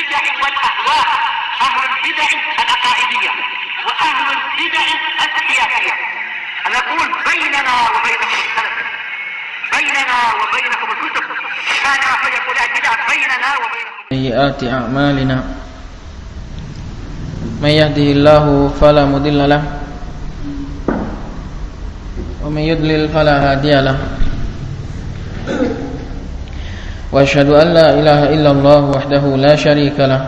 البدع والأهواء، أهل البدع العقائدية وأهل البدع السياسية. نقول بيننا وبينكم السلف، بيننا وبينكم الكتب، كان فيقول البدع بيننا وبينكم. سيئات أعمالنا من يهده الله فلا مضل له ومن يضلل فلا هادي له وأشهد أن لا إله إلا الله وحده لا شريك له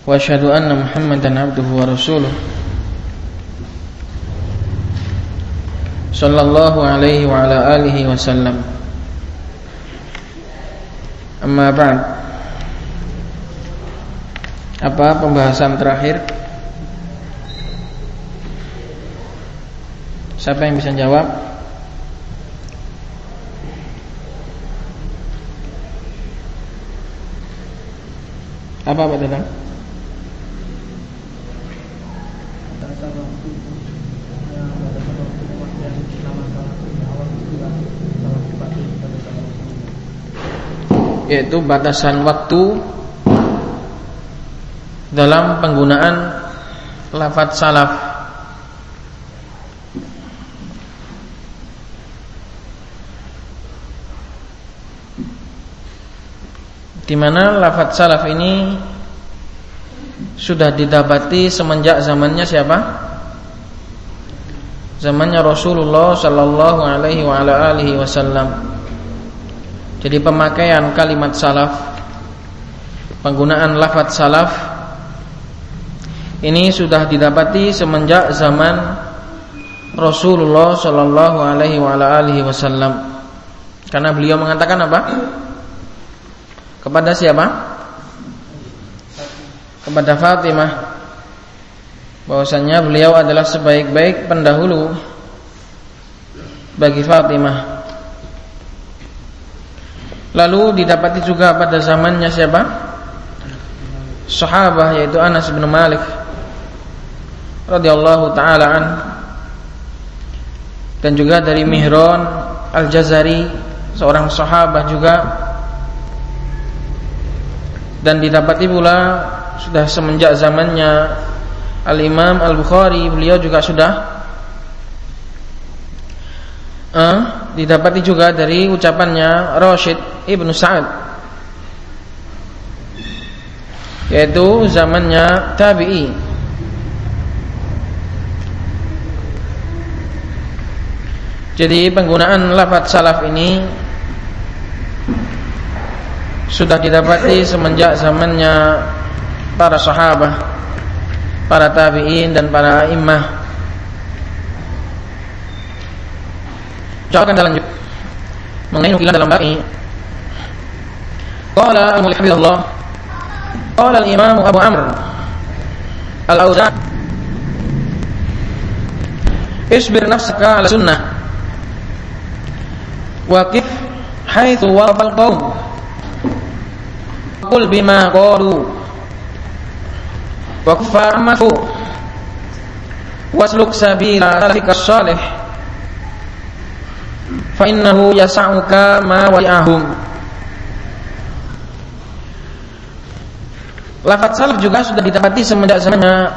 وأشهد أن محمدا عبده ورسوله صلى الله عليه وعلى آله وسلم. Amma ba'd. Apa pembahasan terakhir? Siapa yang bisa jawab? Apa Pak Dadang? Yaitu batasan waktu dalam penggunaan lafadz salaf. Di mana lafadz salaf ini sudah didapati semenjak zamannya siapa? Zamannya Rasulullah sallallahu alaihi wa ala alihi wasallam. Jadi pemakaian kalimat salaf, penggunaan lafadz salaf ini sudah didapati semenjak zaman Rasulullah sallallahu alaihi wa ala alihi wasallam. Karena beliau mengatakan apa? Kepada siapa? Kepada Fatimah, bahwasanya beliau adalah sebaik-baik pendahulu bagi Fatimah. Lalu didapati juga pada zamannya siapa? Sahabah, yaitu Anas bin Malik radhiyallahu taala an, dan juga dari Mihran Al-Jazari, seorang sahabah juga. Dan didapati pula sudah semenjak zamannya Al-Imam Al-Bukhari, beliau juga sudah didapati juga dari ucapannya Rashid Ibnu Sa'ad, yaitu zamannya tabi'i. Jadi penggunaan lafadz salaf ini sudah didapati semenjak zamannya para sahabat, para tabi'in dan para a'immah. Coba kita lanjut mengenai nukilan dalam bab ini. Qala al-Muhafizullah, qala al-Imam Abu Amr Al-Auza'i, isbir nafsaka ala sunnah waqif haitsu waqafal qaum qul bima qalu waqfa amatu wasluk sabila salafikas salih fa innahu yas'uka ma wa'ahum. Lafadz salaf juga sudah didapati semenjak zamannya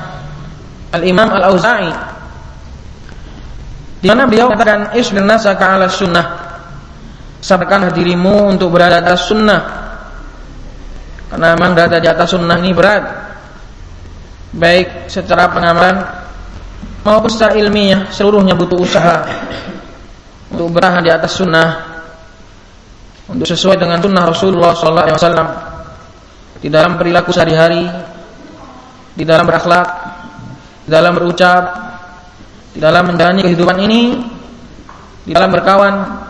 Al-Imam Al-Auza'i, di mana beliau katakan isbir nasaka 'ala sunnah, sabarkanlah dirimu untuk berada di atas sunnah, karena memang berada di atas sunnah ini berat, baik secara pengamalan maupun secara ilmiah, seluruhnya butuh usaha untuk berada di atas sunnah, untuk sesuai dengan sunnah Rasulullah SAW di dalam perilaku sehari-hari, di dalam berakhlak, di dalam berucap, di dalam menjalani kehidupan ini, di dalam berkawan,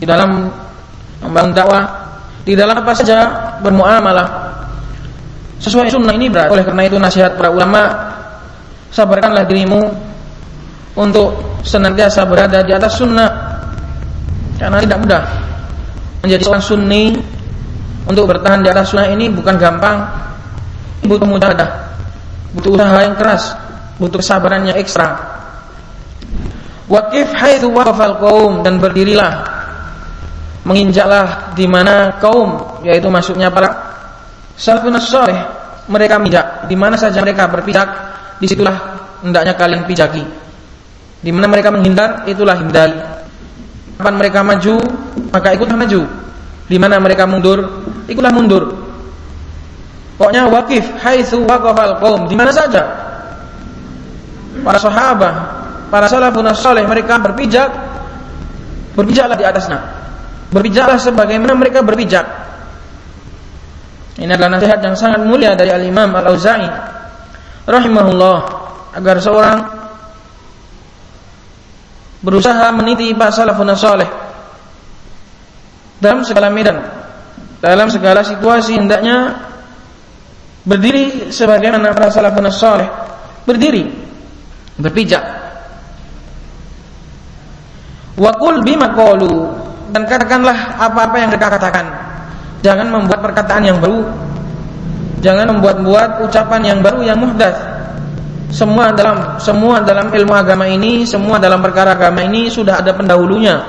di dalam membangun dakwah, di dalam apa saja bermuamalah sesuai sunnah ini berat. Oleh karena itu nasihat para ulama, sabarkanlah dirimu untuk senantiasa berada di atas sunnah, karena tidak mudah menjadi seorang sunni. Untuk bertahan di atas sunnah ini bukan gampang, butuh mujahadah, butuh usaha yang keras, butuh kesabaran yang ekstra. Waqif haitsu waqafal qaum, dan berdirilah menginjaklah di mana kaum, yaitu maksudnya para salafun saleh, mereka menginjak. Di mana saja mereka berpijak, disitulah hendaknya kalian pijaki. Di mana mereka menghindar, itulah hindari. Kapan mereka maju, maka ikutlah maju. Di mana mereka mundur, ikutlah mundur. Pokoknya waqif haitsu waqafal qaum, di mana saja para sahabat, para salafun saleh mereka berpijak, berpijaklah di atasnya. Berpijaklah sebagaimana mereka berpijak. Ini adalah nasihat yang sangat mulia dari Al-Imam Al-Auza'i rahimahullah, agar seorang berusaha meniti para salafun saleh dalam segala medan, dalam segala situasi hendaknya berdiri sebagaimana para salafun saleh berdiri, berpijak. Wa qul bima qalu, dan katakanlah apa-apa yang mereka katakan. Jangan membuat perkataan yang baru, jangan membuat-buat ucapan yang baru yang muhdats. Semua dalam ilmu agama ini, semua dalam perkara agama ini sudah ada pendahulunya.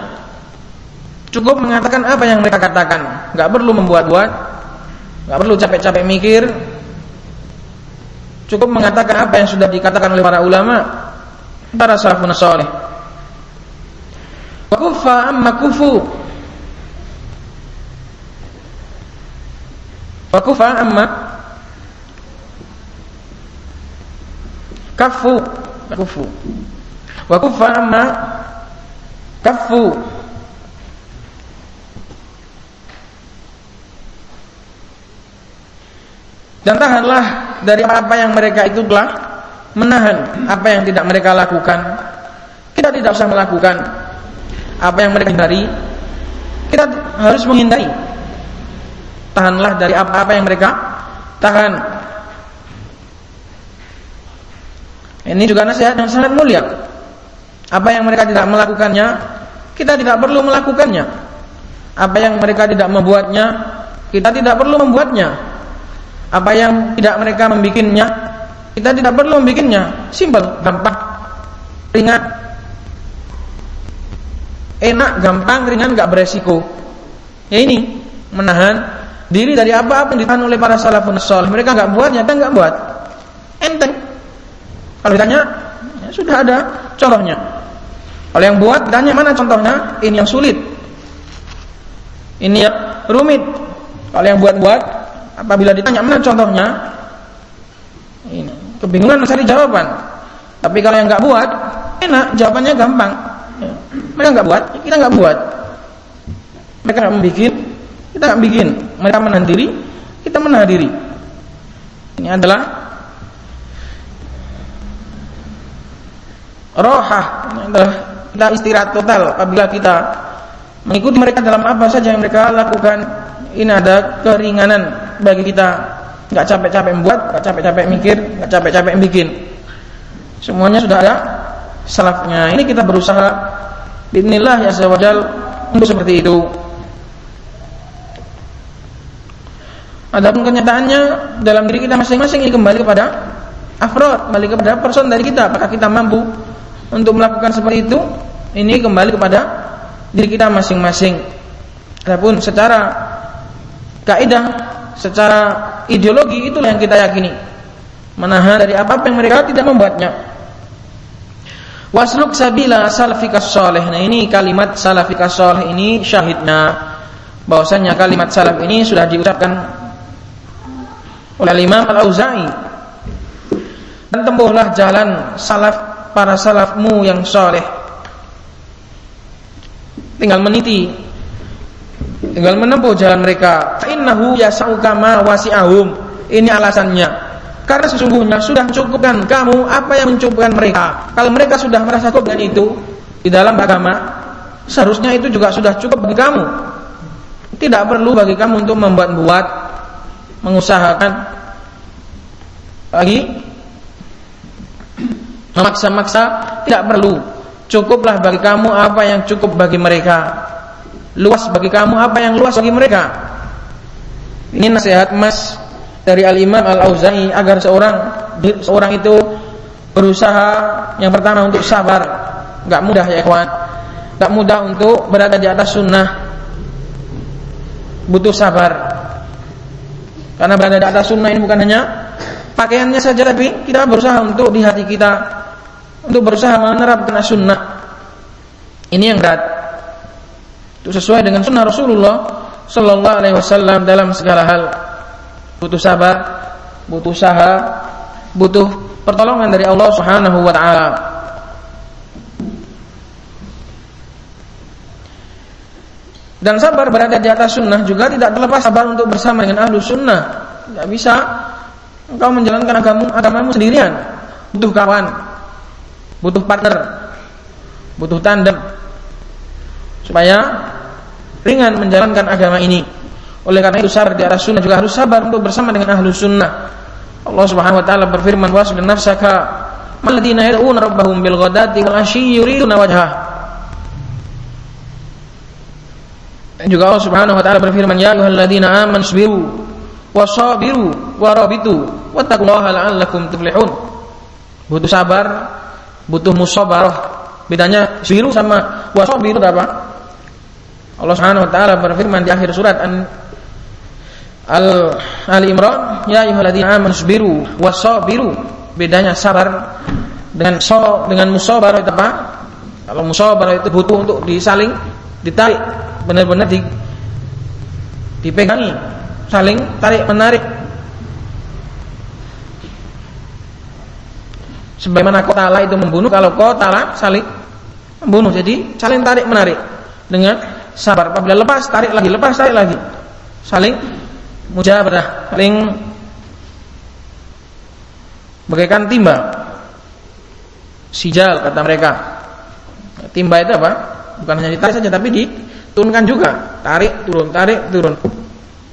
Cukup mengatakan apa yang mereka katakan, enggak perlu membuat-buat, enggak perlu capek-capek mikir. Cukup mengatakan apa yang sudah dikatakan oleh para ulama, para salafun saleh. Wa kuffa amma kufu, wa kuffa amma kaffu, kuffu, wa kuffa amma kaffu. Dan tahanlah dari apa yang mereka itu telah menahan, apa yang tidak mereka lakukan. Kita tidak usah melakukan apa yang mereka hindari, kita harus menghindari. Tahanlah dari apa-apa yang mereka tahan. Ini juga nasihat yang sangat mulia. Apa yang mereka tidak melakukannya, kita tidak perlu melakukannya. Apa yang mereka tidak membuatnya, kita tidak perlu membuatnya. Apa yang tidak mereka membikinnya, kita tidak perlu membikinnya. Simpel, gampang, ringan, enak, gampang, ringan, gak beresiko. Ya ini, menahan diri dari apa-apa yang ditahan oleh para salafun saleh. Mereka gak buatnya, kita gak buat. Enteng. Kalau ditanya, ya sudah ada contohnya. Kalau yang buat, ditanya mana contohnya? Ini yang sulit, ini yang rumit. Kalau yang buat-buat, apabila ditanya mana contohnya, ini kebingungan mencari jawaban. Tapi kalau yang nggak buat, enak, jawabannya gampang. Mereka nggak buat, kita nggak buat. Mereka nggak membikin, kita nggak bikin. Mereka menahan diri, kita menahan diri. Ini adalah rohah, ini adalah kita istirahat total apabila kita mengikuti mereka dalam apa saja yang mereka lakukan. Ini ada keringanan bagi kita, nggak capek-capek membuat, nggak capek-capek mikir, nggak capek-capek bikin. Semuanya sudah ada salafnya. Ini kita berusaha bismillah ya azawajal untuk seperti itu. Adapun kenyataannya dalam diri kita masing-masing ini kembali kepada afrod, kembali kepada person dari kita. Apakah kita mampu untuk melakukan seperti itu? Ini kembali kepada diri kita masing-masing. Adapun secara kaidah, secara ideologi, itulah yang kita yakini, menahan dari apa-apa yang mereka tidak membuatnya. Wasluk sabila salafikas salih. Nah, ini kalimat salafikas salih ini syahidnya bahwasanya kalimat salaf ini sudah diucapkan oleh Imam Al-Auza'i. Dan tempuhlah jalan salaf, para salafmu yang saleh. Tinggal meniti, tinggal menempuh jalan mereka. Fa innahu yas'uka ma wasi'ahum. Ini alasannya. Karena sesungguhnya sudah mencukupkan kamu apa yang mencukupkan mereka. Kalau mereka sudah merasa cukup dengan itu di dalam agama, seharusnya itu juga sudah cukup bagi kamu. Tidak perlu bagi kamu untuk membuat-buat, mengusahakan lagi, memaksa-maksa. Tidak perlu. Cukuplah bagi kamu apa yang cukup bagi mereka. Luas bagi kamu apa yang luas bagi mereka. Ini nasihat emas dari Al-Imam Al-Auza'i agar seorang itu berusaha yang pertama untuk sabar. Enggak mudah ya ikhwan. Enggak mudah untuk berada di atas sunnah. butuh sabar. Karena berada di atas sunnah ini bukan hanya pakaiannya saja, tapi kita berusaha untuk di hati kita untuk berusaha menerapkan sunnah. Ini yang berat. Itu sesuai dengan sunnah Rasulullah sallallahu alaihi wasallam dalam segala hal. Butuh sabar, butuh usaha, butuh pertolongan dari Allah Subhanahu wa taala. Dan sabar berada di atas sunnah juga tidak terlepas sabar untuk bersama dengan ahlu sunnah. Tidak bisa engkau menjalankan agamamu sendirian. Butuh kawan, butuh partner, butuh tandem, supaya ringan menjalankan agama ini. Oleh karena itu sabar di atas sunnah juga harus sabar untuk bersama dengan ahlu sunnah. Allah Subhanahu wa taala berfirman, wasbir nafsaka malladzina yad'una rabbahum bil ghadati wal 'ashyi yuriduna wajhah. Dan juga Allah Subhanahu wa taala berfirman, ya ayyuhalladzina amanu sabiru wasabiru warabitu wattaqullaha la'allakum tuflihun. Butuh sabar, butuh musabarah. Bedanya sabiru sama wasabiru apa? Allah Subhanahu wa taala berfirman di akhir surat Ali Imran, ya ayyuhalladzina amanu sabiru wasabiru. Bedanya sabar dengan musabarah itu apa? Kalau musabarah itu butuh untuk disaling ditarik, benar-benar dipegangi, saling tarik menarik. Sebagaimana qatala itu membunuh, kalau qatala saling membunuh, jadi saling tarik menarik dengan sabar. Apabila lepas tarik lagi, saling mujabarah, saling bagaikan timba, sijal kata mereka. Timba itu apa? Bukan hanya ditarik saja, tapi diturunkan juga, tarik turun.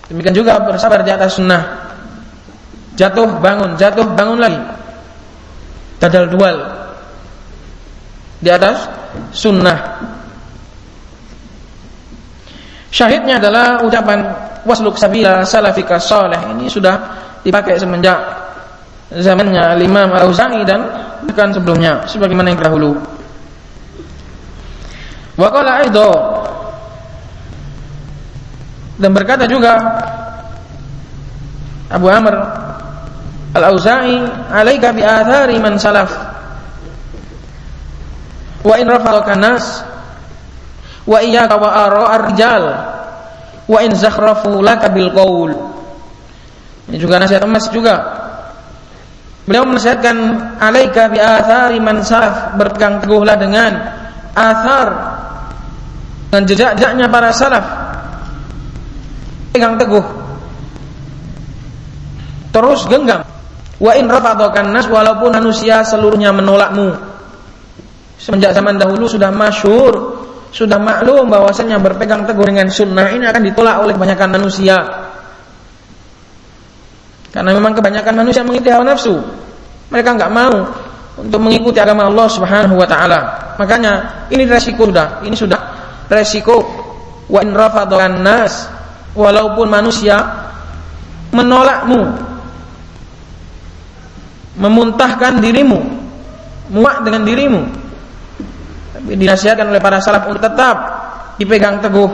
Demikian juga bersabar di atas sunnah. Jatuh bangun lagi. Dadal dual di atas sunnah. Syahidnya adalah ucapan wasluk sabila salafika salih. Ini sudah dipakai semenjak zamannya Imam Al-Auza'i dan bukan sebelumnya, sebagaimana yang terdahulu. Wa qala aido, dan berkata juga Abu Amr Al-Auza'i, alaika bi athari man salaf wa in rafadaka nas wa iyyaka wa ara'ar rijal wa in zakhrafu laka bil qaul. Ini juga nasihat emas juga. Beliau menasihatkan alaika bi athari man salaf, berpegang teguhlah dengan athar, dengan jejak-jejaknya para salaf. Pegang teguh, terus genggam. Wa in rafadakan nas, walaupun manusia seluruhnya menolakmu. Semenjak zaman dahulu sudah masyhur, sudah maklum bahwasanya berpegang teguh dengan sunnah ini akan ditolak oleh kebanyakan manusia. Karena memang kebanyakan manusia mengikuti hawa nafsu. Mereka enggak mau untuk mengikuti agama Allah Subhanahu wa taala. Makanya ini resiko sudah resiko. Wa in rafadakan nas, walaupun manusia menolakmu, memuntahkan dirimu, muak dengan dirimu, tapi dinasihatkan oleh para salaf untuk tetap dipegang teguh,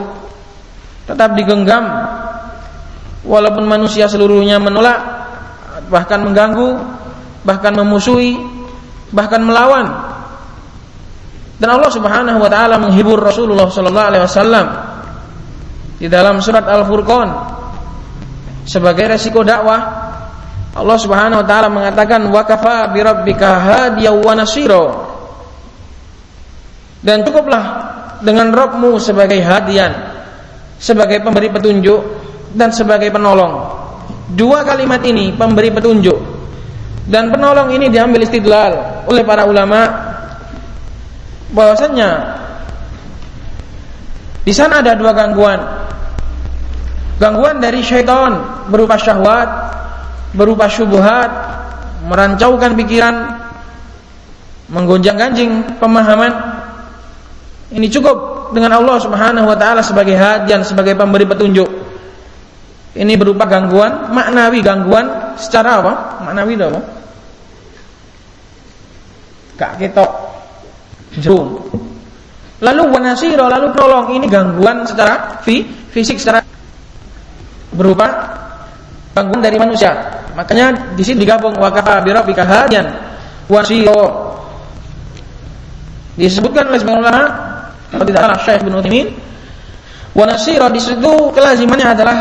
tetap digenggam, walaupun manusia seluruhnya menolak, bahkan mengganggu, bahkan memusuhi, bahkan melawan. Dan Allah Subhanahu wa taala menghibur Rasulullah sallallahu alaihi wasallam di dalam surat Al-Furqan sebagai resiko dakwah. Allah Subhanahu wa taala mengatakan wa kafa bi rabbika hadiyan wa nasira. Dan cukuplah dengan Rabbmu sebagai hadian, sebagai pemberi petunjuk dan sebagai penolong. Dua kalimat ini, pemberi petunjuk dan penolong, ini diambil istidlal oleh para ulama bahwasanya di sana ada dua gangguan. Gangguan dari syaitan berupa syahwat, berupa syubhat, merancaukan pikiran, menggonjang-ganjing pemahaman. Ini cukup dengan Allah Subhanahu wa taala sebagai hadian, sebagai pemberi petunjuk. Ini berupa gangguan maknawi, gangguan secara apa? Maknawi itu apa? Gak ketok jerum. Lalu wanasiro, lalu penolong, ini gangguan secara fisik, secara berupa gangguan dari manusia. Makanya di sini digabung wa kafa bi rabbika hadiyan wa nasira. Disebutkan oleh sebagian ulama, seperti adalah Syekh bin Utsaimin, wa nasira di situ kelazimannya adalah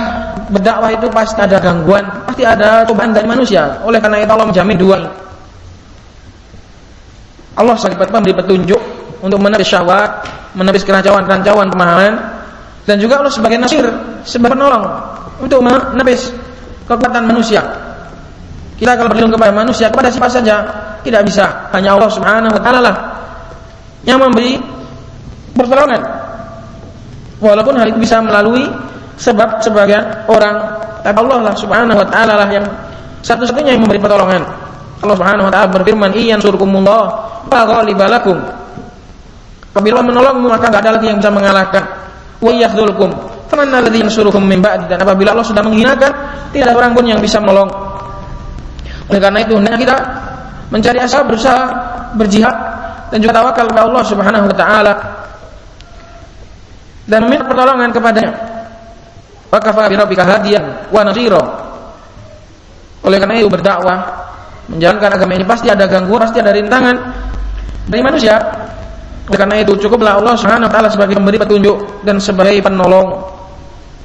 berdakwah itu pasti ada gangguan, pasti ada cobaan dari manusia. Oleh karena itu Allah menjamin dua. Allah sebagai pemberi petunjuk untuk menepis syahwat, menepis kerancauan-kerancauan pemahaman, dan juga Allah sebagai nasir, sebagai penolong untuk menepis kekuatan manusia. Kita kalau berlindung kepada manusia, kepada siapa saja tidak bisa, hanya Allah Subhanahu wa taala lah yang memberi pertolongan. Walaupun hal itu bisa melalui sebab sebagian orang, tapi Allah lah Subhanahu wa taala lah yang satu-satunya yang memberi pertolongan. Allah Subhanahu wa taala berfirman, "Iyan surkumullah fa ghaliba lakum." Apabila menolongmu maka enggak ada lagi yang bisa mengalahkan. Wa yahdulkum faman alladhi yansurukum min ba'di. Dan apabila Allah sudah menghinakan, tidak ada orang pun yang bisa menolong. Oleh karena itu hendaknya kita mencari asal, berusaha, berjihad dan juga tawakal kepada Allah Subhanahu wa taala dan meminta pertolongan kepadanya. Wa kafa bi rabbika hadiyan wa nasira. Oleh karena itu berdakwah, menjalankan agama ini pasti ada gangguan, pasti ada rintangan dari manusia. Oleh karena itu cukuplah Allah Subhanahu wa taala sebagai pemberi petunjuk dan sebagai penolong.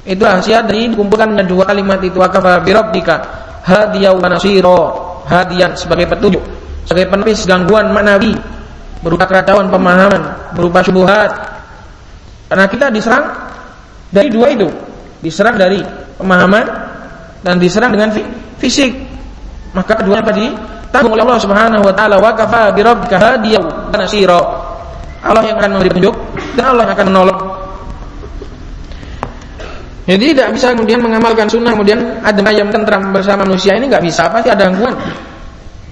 Itu rahasia dari dikumpulkannya dua kalimat itu, wa kafa bi rabbika hadiyan wa nasira. Hadiyan sebagai petunjuk, sebagai penepis gangguan maknawi berupa keracunan pemahaman, berupa syubhat. Karena kita diserang dari dua itu, diserang dari pemahaman dan diserang dengan fisik. Maka keduanya tadi ditanggung oleh Allah Subhanahu wa taala, wa kafa bi rabbika hadiyan wa nasira. Allah yang akan memberi petunjuk dan Allah yang akan menolong. Jadi tidak bisa kemudian mengamalkan sunnah kemudian adem ayam tentram bersama manusia, ini enggak bisa, pasti ada gangguan.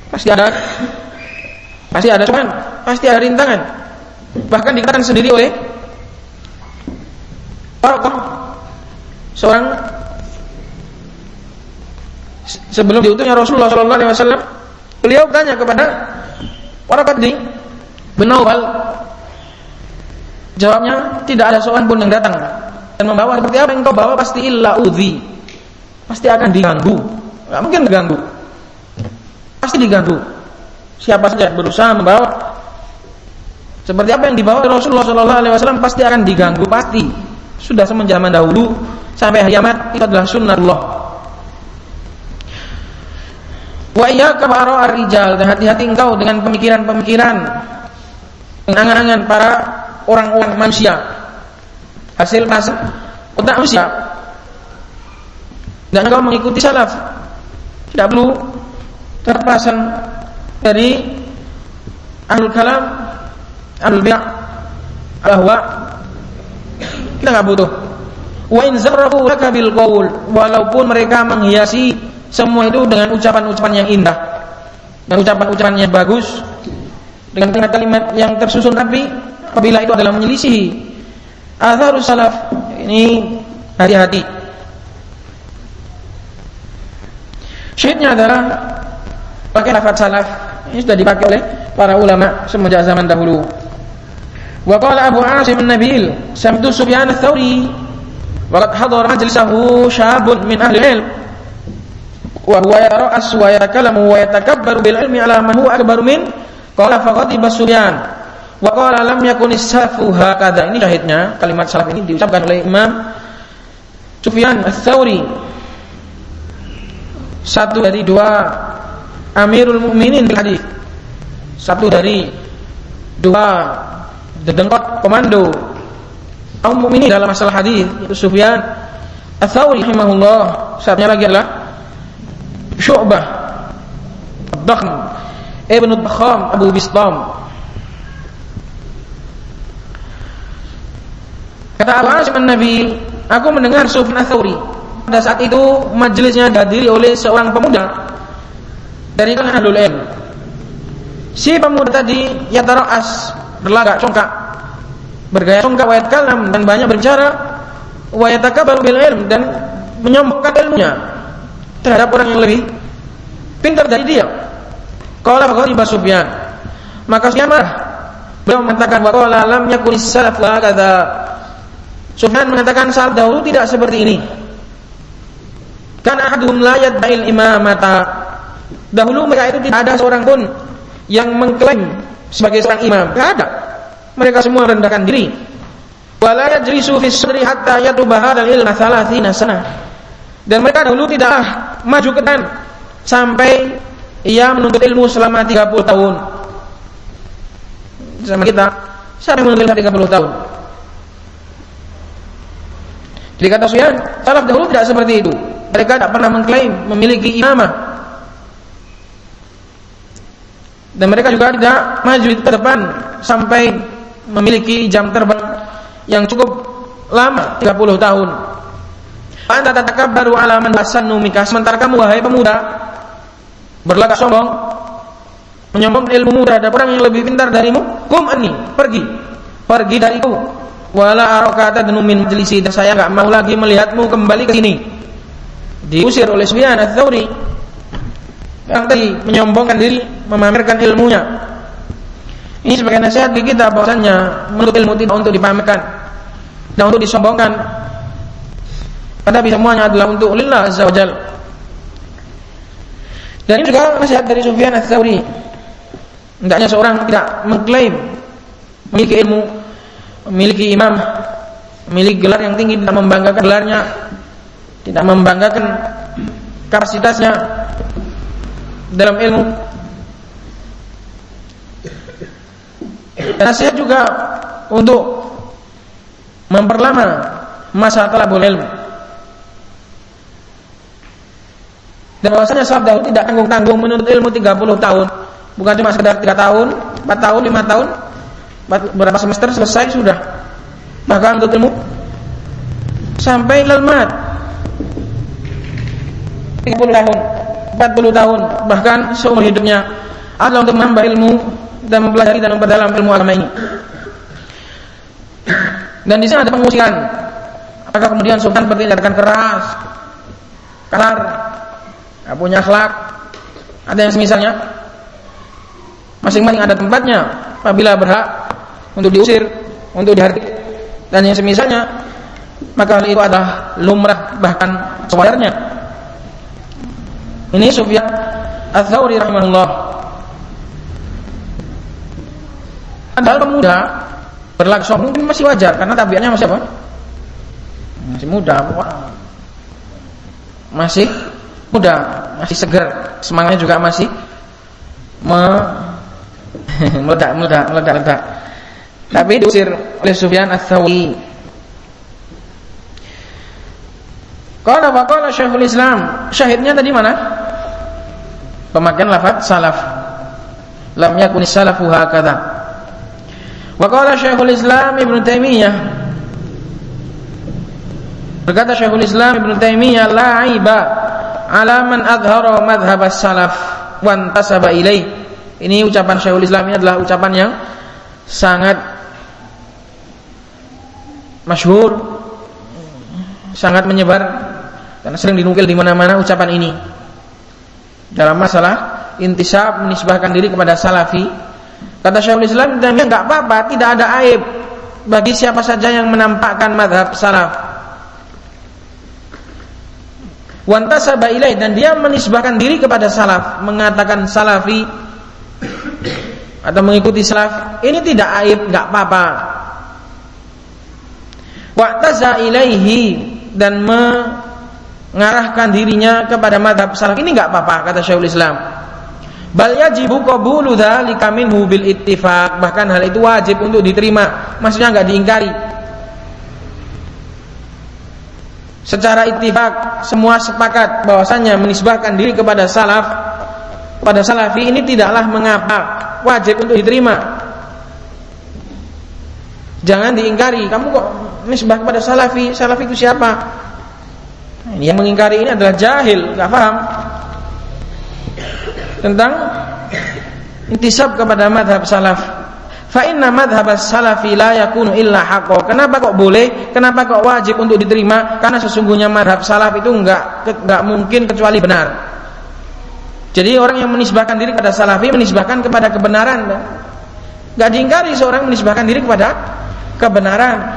Pasti ada cobaan, pasti ada rintangan. Bahkan dikatakan sendiri oleh Waraqah, seorang sebelum diutusnya Rasulullah SAW, beliau bertanya kepada Waraqah bin Nawfal. Jawabnya, tidak ada seorang pun yang datang dan membawa seperti apa yang kau bawa, pasti illa udhi, pasti akan diganggu. Tidak mungkin diganggu, pasti diganggu. Siapa saja berusaha membawa seperti apa yang dibawa Rasulullah SAW pasti akan diganggu, pasti. Sudah semenjak zaman dahulu sampai hari kiamat, itu adalah sunnatullah. Wa iyyaka wa ara'ar rijal, dan hati-hati engkau dengan pemikiran-pemikiran, angan-angan para orang-orang manusia, hasil otak manusia. Dan engkau mengikuti salaf, tidak perlu terpasan dari ahlul kalam, ahlul bid'ah, al-ahwa. Kita enggak butuh. Wa in zarrafu laka bil qaul, walaupun mereka menghiasi semua itu dengan ucapan-ucapan yang indah, dengan ucapan-ucapan yang bagus, dengan kalimat-kalimat yang tersusun rapi, apabila itu adalah menyelisihi atharus salaf, ini hati-hati. Syahidnya adalah pakai lafaz salaf, ini sudah dipakai oleh para ulama semenjak zaman dahulu. Wa qala Abu Asim an-Nabil sami'tu Sufyan ats-Tsauri wa qad hadara majlisahu syabun min ahli ilm wa huwa yara'as wa yatakallamu wa yatakabbaru bil ilmi ala man huwa akbaru min, qala fa ghadiba Sufyan wa qala lam yakun as-salafu hakadha. Ini syahidnya, kalimat salaf ini diucapkan oleh Imam Sufyan ats-Tsauri, satu dari dua Amirul Mukminin di hadis, satu dari dua dedengkot komando kaum mukminin dalam masalah hadis, yaitu Sufyan ats-Tsauri rahimahullah. Satunya lagi adalah Syu'bah Ad-Dakhm Ibnu Bakham Abu Bistam. Kata Abu Asim an-Nabi, aku mendengar Sufyan ats-Tsauri pada saat itu majelisnya dihadiri oleh seorang pemuda dari kalangan ahlul ilm. Si pemuda tadi yatara'as, berlagak congkak, bergaya congkak, wa yatkallam, dan banyak berbicara, wa yatakabbaru bil ilm, dan menyombongkan ilmunya terhadap orang yang lebih pintar dari dia. Qala ghadiba Sufyan, maka Sufyan marah. Beliau mengatakan, wa qala lam yakun as-salaf wa kadza. Sufyan mengatakan salaf dahulu tidak seperti ini. Kana ahaduhum la yad'il imamata. Dahulu mereka itu tidak ada seorang pun yang mengklaim sebagai seorang imam. Tidak ada. Mereka semua rendahkan diri. Wala yajlisu fi sirri hatta yatuba hadzal ilma 30 sana. Dan mereka dahulu tidaklah maju ke depan sampai ia menuntut ilmu selama 30 tahun. Sama kita, siapa yang menuntut ilmu 30 tahun? Jadi kata Sufyan, salaf dahulu tidak seperti itu. Mereka tidak pernah mengklaim memiliki imamah. Dan mereka juga tidak maju ke depan sampai memiliki jam terbang yang cukup lama, 30 tahun. Anta tatakabbaru ala man hasannu mika. Sementara kamu wahai pemuda berlagak sombong, menyombongkan ilmumu terhadap orang yang lebih pintar darimu. Kum anni, pergi dariku. Wala araka tadnu min majlisi. Dan saya enggak mau lagi melihatmu kembali ke sini. Diusir oleh Sufyan Ats-Tsauri yang tadi menyombongkan diri, memamerkan ilmunya. Ini sebagai nasihat bagi kita bahwasanya menuntut ilmu tidak untuk dipamerkan dan untuk disombongkan. Tapi semuanya adalah untuk lillah azza wajalla. Dan ini juga nasihat dari Sufyan Ats-Tsauri. Hendaknya seorang tidak mengklaim memiliki ilmu, memiliki imam, memiliki gelar yang tinggi, tidak membanggakan gelarnya, tidak membanggakan kapasitasnya dalam ilmu. Dan nasihat juga untuk memperlama masa talabul ilmu. Dan bahwasanya salaf dahulu tidak tanggung-tanggung menuntut ilmu 30 tahun. Bukan cuma sekedar 3 tahun, 4 tahun, 5 tahun, beberapa semester selesai sudah. Bahkan menuntut ilmu sampai lelmat 30 tahun, 40 tahun, bahkan seumur hidupnya adalah untuk menambah ilmu dan mempelajari dan memperdalam ilmu agama ini. Dan di sini ada pengusiran. Apakah kemudian Sufyan bertindakan keras, kasar, tidak punya akhlak? Ada yang semisalnya. Masing-masing ada tempatnya. Apabila berhak untuk diusir, untuk dihardik, dan yang semisalnya, maka hal itu adalah lumrah, bahkan sewajarnya. Ini Sufyan Ats-Tsauri rahimahullah. Padahal pemuda berlaku sombong mungkin masih wajar karena tabiatnya masih apa? Masih muda, masih muda, masih segar, semangatnya juga masih meledak. Tapi diusir oleh Sufyan Ats-Tsauri. Qala wa qala Syekhul Islam. Syahidnya tadi mana? Pemakaian lafaz salaf. Lam yakunis salafu hakadha. Wa qala Syekhul Islam Ibnu Taimiyah. Berkata Syekhul Islam Ibnu Taimiyah, la aiba ala man adhara madhhab as-salaf wa intasaba ilaih. Ini ucapan Syekhul Islam, ini adalah ucapan yang sangat masyhur, sangat menyebar karena sering dinukil di mana-mana ucapan ini dalam masalah intisab, menisbahkan diri kepada salafi. Kata Syekhul Islam, dan enggak apa-apa, tidak ada aib bagi siapa saja yang menampakkan mazhab salaf. Wantasaba ilaih, dan dia menisbahkan diri kepada salaf, mengatakan salafi atau mengikuti salaf, ini tidak aib, enggak apa-apa. Wa'taza ilaihi, dan mengarahkan dirinya kepada mazhab salaf, ini enggak apa-apa, kata Syekhul Islam. Bal yajibu qabulu dzalika minhu bil ittifaq, bahkan hal itu wajib untuk diterima, maksudnya enggak diingkari. Secara ittifaq semua sepakat bahwasanya menisbahkan diri kepada salaf, pada salafi ini tidaklah mengapa, wajib untuk diterima. Jangan diingkari, kamu kok nisbah kepada salafi, salafi itu siapa? Yang mengingkari ini adalah jahil, enggak paham tentang intisab kepada madhab salaf. Fa inna madhhab salafi la yakunu illa haqqo. Kenapa kok boleh? Kenapa kok wajib untuk diterima? Karena sesungguhnya madhab salaf itu enggak mungkin kecuali benar. Jadi orang yang menisbahkan diri kepada salafi menisbahkan kepada kebenaran. Enggak diingkari seorang menisbahkan diri kepada kebenaran.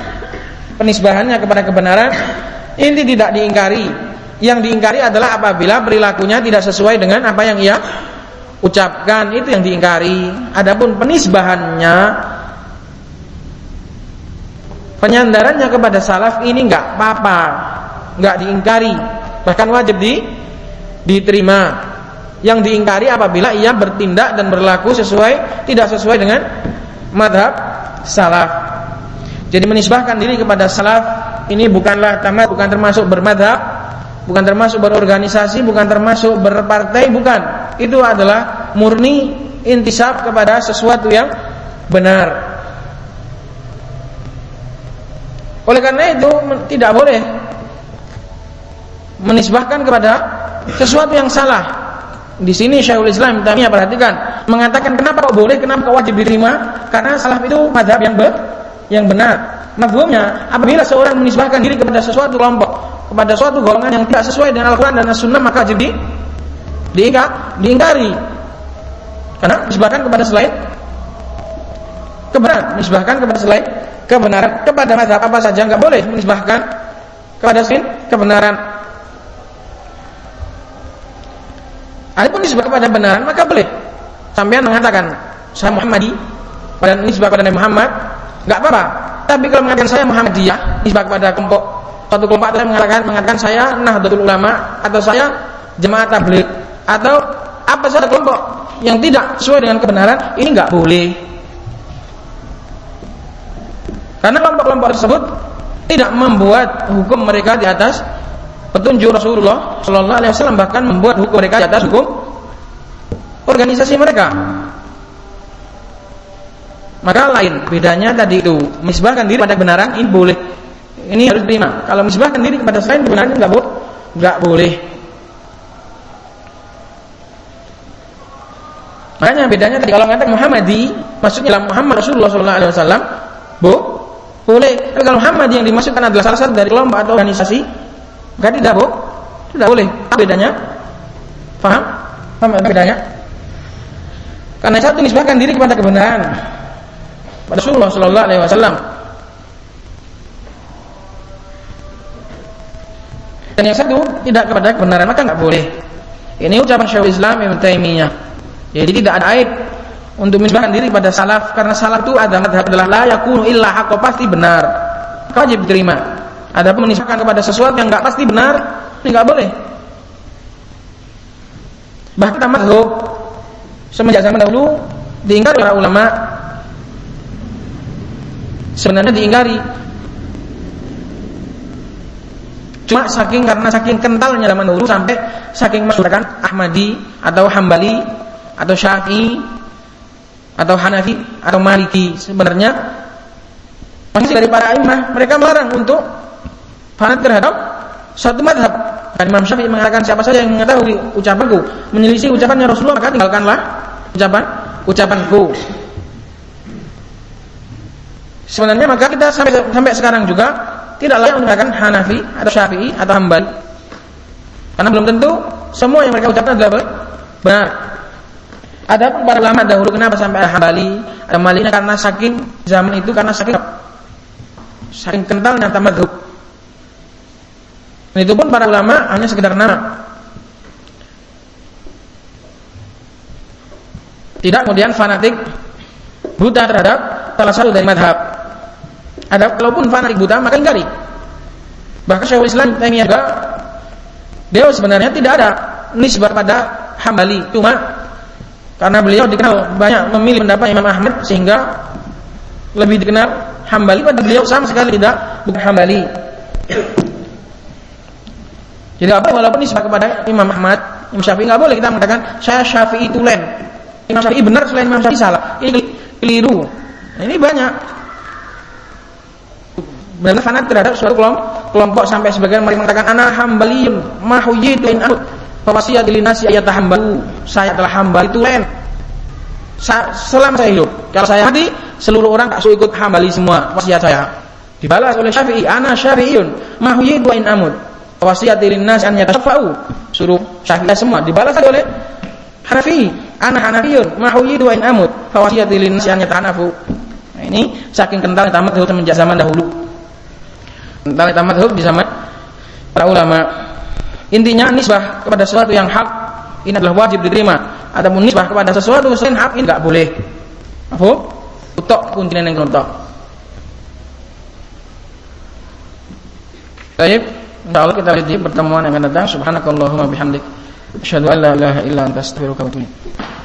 Penisbahannya kepada kebenaran ini tidak diingkari. Yang diingkari adalah apabila perilakunya tidak sesuai dengan apa yang ia ucapkan, itu yang diingkari. Adapun penisbahannya, penyandarannya kepada salaf ini enggak apa-apa, enggak diingkari, bahkan wajib diterima. Yang diingkari apabila ia bertindak dan berlaku tidak sesuai dengan madhab salaf. Jadi menisbahkan diri kepada salaf ini bukanlah bukan termasuk bermadhab, bukan termasuk berorganisasi, bukan termasuk berpartai, bukan. Itu adalah murni intisab kepada sesuatu yang benar. Oleh karena itu tidak boleh menisbahkan kepada sesuatu yang salah. Di sini Syekhul Islam Ibnu Taimiyah, perhatikan, mengatakan kenapa kok boleh, kenapa kok wajib diterima? Karena salaf itu mazhab yang benar. Mafhumnya, apabila seorang menisbahkan diri kepada sesuatu kelompok, kepada suatu golongan yang tidak sesuai dengan Al-Quran dan As-Sunnah, maka jadi diingkari. Karena menisbahkan kepada selain kebenaran, menisbahkan kepada selain kebenaran, kepada mazhab apa saja enggak boleh menisbahkan kepada selain kebenaran. Adapun nisbah kepada kebenaran maka boleh. Sampean mengatakan saya Muhammadi pada nisbah kepada Nabi Muhammad, enggak apa-apa. Tapi kalau mengatakan saya Muhammadiyah, nisbah kepada suatu kelompok, atau mengatakan saya Nahdlatul Ulama, atau saya Jemaah Tabligh, atau apa saja kelompok yang tidak sesuai dengan kebenaran, ini enggak boleh. Karena kelompok-kelompok tersebut tidak membuat hukum mereka di atas petunjuk Rasulullah Sallallahu Alaihi Wasallam, bahkan membuat hukum mereka di atas hukum organisasi mereka. Maka lain bedanya tadi itu, menisbahkan diri pada kebenaran ini boleh, ini harus diterima. Kalau menisbahkan diri kepada selain kebenaran enggak boleh. Makanya bedanya tadi, kalau mengatakan Muhammadi maksudnya Muhammad Rasulullah Sallallahu Alaihi Wasallam boleh. Tapi kalau Muhammadi yang dimaksudkan adalah salah satu dari kelompok atau organisasi, maka tidak boleh. Apa bedanya? Paham bedanya? Karena satu nisbahkan diri kepada kebenaran pada Rasulullah Sallallahu Alaihi Wasallam, dan yang satu tidak kepada kebenaran, maka enggak boleh. Ini ucapan Syekhul Islam Ibnu Taimiyah. Jadi tidak ada aib untuk menisbahkan diri pada salaf, karena salaf itu ada madhab adalah la yakunu illa haqqo, pasti benar, wajib diterima. Adapun menisbahkan kepada sesuatu yang enggak pasti benar, ini enggak boleh. Bahkan mazhab semenjak zaman dahulu diingkari oleh ulama. Sebenarnya diingkari, cuma karena saking kentalnya zaman dahulu, sampai saking masyhurkan Ahmadi atau Hambali atau Syafi'i atau Hanafi atau Maliki. Sebenarnya masih dari para imam, mereka melarang untuk fanatik terhadap satu madhab. Dan Imam Syafi'i mengatakan, siapa saja yang mengetahui ucapanku menyelisih ucapannya Rasulullah, maka tinggalkanlah ucapanku. Sebenarnya maka kita sampai sekarang juga tidak layak mengatakan Hanafi atau Syafi'i atau Hambali, karena belum tentu semua yang mereka ucapkan adalah benar. Adapun para ulama dahulu, kenapa sampai ada Hambali, ada Maliki? Karena saking zaman itu, karena saking kentalnya tamadhub. Dan itu pun para ulama hanya sekedar nama, tidak kemudian fanatik buta terhadap salah satu dari madhab. Kalaupun fanatik buta, maka ingkari. Bahkan Syekhul Islam Taimiyah juga, beliau sebenarnya tidak ada nisbah pada Hambali, cuma karena beliau dikenal banyak memilih pendapat Imam Ahmad, sehingga lebih dikenal Hambali, padahal beliau sama sekali bukan Hambali. Jadi apa, walaupun nisbah kepada Imam Ahmad, Imam Syafi'i, nggak boleh kita mengatakan saya Syafi'i tulen, Imam Syafi'i benar, selain Imam Syafi'i salah. Ini keliru. Nah, ini banyak benar fanatik terhadap suatu kelompok, sampai sebagian mereka mengatakan ana Hambaliyun ma huyitu in ahud fawasiyat linasi ayatahambalu, saya telah Hambali tulen selama saya hidup. Kalau saya mati, seluruh orang tak suruh ikut Hambali semua, wasiat saya. Dibalas oleh Syafi'i, ana Syafi'iyun ma huyitu in amud fawasiyat linasi an yatashafa'u, suruh Syafi'i semua. Dibalas oleh Hanafi, ana Hanafiyun ma huyitu in amud fawasiyat linasi an yatahanafu. Nah, ini saking kental tamadhub semenjak zaman dahulu, tentang tamadhub di zaman para ulama. Intinya nisbah kepada sesuatu yang hak ini adalah wajib diterima. Adapun nisbah kepada sesuatu selain hak ini enggak boleh. Apa? Utok kuncinya yang kerontok. Baik, insyaallah kita lihat di pertemuan yang akan datang. Subhanakallahumma bihamdik, asyhadu an la ilaha illa anta astaghfiruka wa atubu ilaik.